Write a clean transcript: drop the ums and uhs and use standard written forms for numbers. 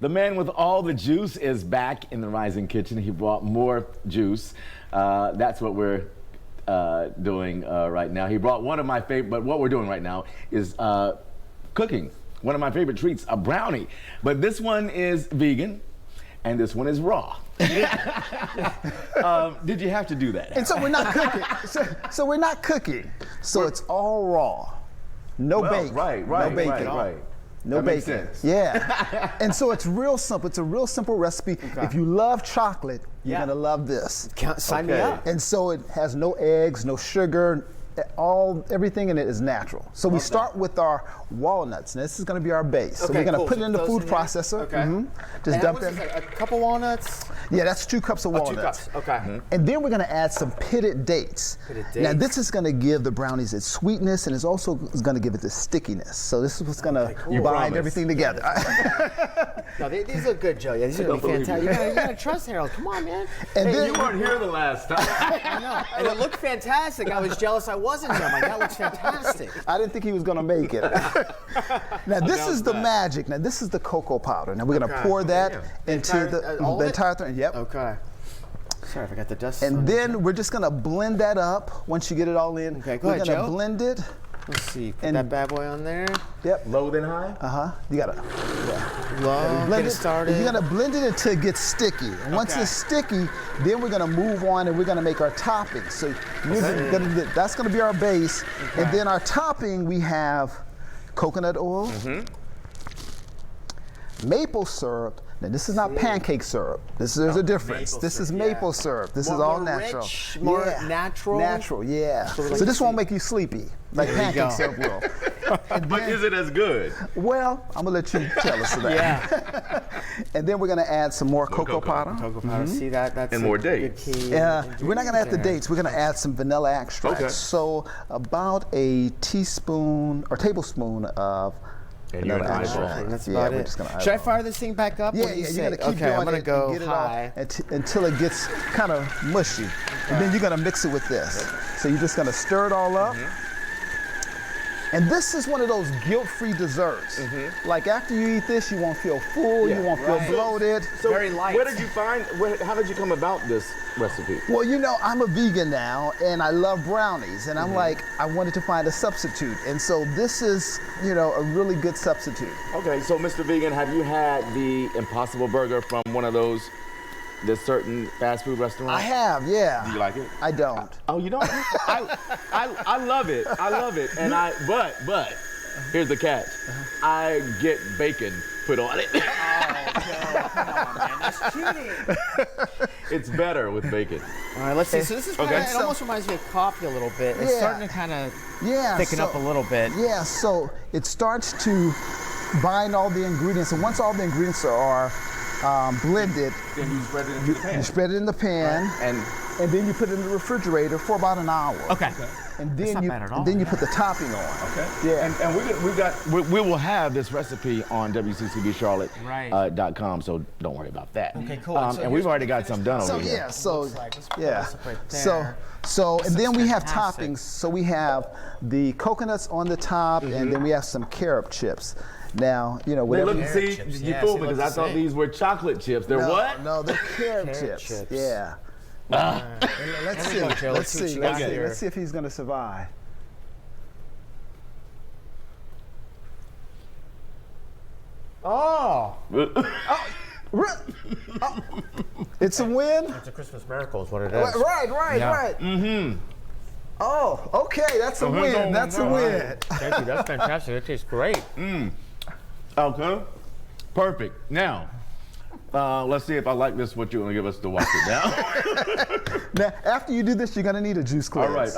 The man with all the juice is back in the Rising Kitchen. He brought more juice. That's what we're doing right now. He brought one of my favorite, but what we're doing right now is cooking one of my favorite treats, a brownie. But this one is vegan, and this one is raw. Did you have to do that? And so we're not cooking. So we're not cooking. So it's all raw. No bake. Right. No bacon. Right. No That makes bacon. sense. Yeah. And so it's real simple. It's a real simple recipe. Okay. If you love chocolate, you're Yeah. gonna love this. Sign me Okay. up. And so it has no eggs, no sugar, everything in it is natural. So we start with our walnuts. Now this is going to be our base. So Okay, we're going to cool. put it in the Those food in here? processor. Okay. Just And dump what's it. this, like, a cup of walnuts? Yeah, that's 2 cups of Oh, walnuts. 2 cups. Okay. And then we're going to add some pitted dates. Pitted Now dates. this is going to give the brownies its sweetness, and it's also going to give it the stickiness. So this is what's going to cool. You bind promise. everything together. No, these look good, Joe. Yeah, these are don't gonna be believe fantastic. You gotta trust Harold. Come on, man. And Hey, then you weren't here the last time. I know. And it looked fantastic. I was jealous I wasn't here. I'm like, that looks fantastic. I didn't think he was going to make it. Now this is the magic. Now this is the cocoa powder. Now we're going to Okay. pour that The into entire- all of the it? entire thing. Yep. Okay. Sorry, I forgot the dust. And then we're just gonna blend that up once you get it all in. Okay, go we're ahead, gonna Joe. blend it. Let's see. Put and- that bad boy on there. Yep. Low then high? You gotta Low. blend Get it started. You're gonna blend it until it gets sticky. And once Okay. it's sticky, then we're gonna move on and we're gonna make our toppings. So that's gonna be our base. Okay. And then our topping, we have coconut oil, maple syrup. Now this is not pancake syrup. There's a difference. maple This is syrup, maple yeah. syrup. This More- is all more natural. rich, more natural? Natural, yeah. So So, like this you won't see- make you sleepy like There you pancake go. syrup will. And But then- is it as good? well, I'm gonna let you tell us that. Yeah. And then we're gonna add some more cocoa cocoa. powder. Cocoa powder. See that? That's And a more good dates. key Yeah, we're not gonna add the ingredient there. dates. We're gonna add some vanilla extract. Okay. So about a teaspoon or tablespoon of And you're vanilla an extract. eyeball. That's Yeah, about we're it. just gonna Should I eyeball. fire this thing back up? Yeah, What do you yeah, say? you're gonna keep Okay, doing I'm gonna it go and get it high. all until it gets kind of mushy. And then you're gonna mix it with this. So you're just gonna stir it all up. And this is one of those guilt-free desserts. Like after you eat this, you won't feel full, you won't feel right. bloated. So Very light. Where did you find, how did you come about this recipe? Well, you know, I'm a vegan now, and I love brownies, and I'm like, I wanted to find a substitute. And so this is, you know, a really good substitute. Okay, so Mr. Vegan, have you had the Impossible Burger from one of those, this certain fast food restaurant? I have, yeah. Do you like it? I don't. Oh, you don't? I love it. I love it. And but here's the catch. I get bacon put on it. That's cheating. It's better with bacon. All right, let's see. So this is kind of, Okay. it almost reminds me of coffee a little bit. It's Yeah. starting to kind of Yeah. thicken up a little bit. Yeah, so it starts to bind all the ingredients, and once all the ingredients are blended, Then you spread it into the you pan. spread it in the pan, and then you put it in the refrigerator for about an hour. Okay. And then not you bad at all, then you put the topping on. Okay. Yeah. And we will have this recipe on WCCBCharlotte.com, so don't worry about that. Okay, cool. So And we've here's already what we got some done So over here. yeah, so Let's put yeah, this up right so there. and then we have fantastic. toppings. So we have the coconuts on the top, and then we have some carob chips. Now, you know, They whatever. look, see, chips. you Yeah, fooled see, me because look I the thought same. these were chocolate chips. They're no, what? No, they're carob Carrot chips. chips. Yeah. There Let's we see. go, Joe. Let's Let's see what see. you Let's got see. here. Let's see if he's gonna survive. Oh, It's a win. it's a Christmas miracle is what it is. Right. Yeah. Mm-hmm. Oh, okay. That's a win. That's a win. Thank you. That's fantastic. It tastes great. Okay. Perfect. Now, let's see if I like this, what you're going to give us to wash it down. Now, after you do this, you're gonna need a juice cleanse. All right.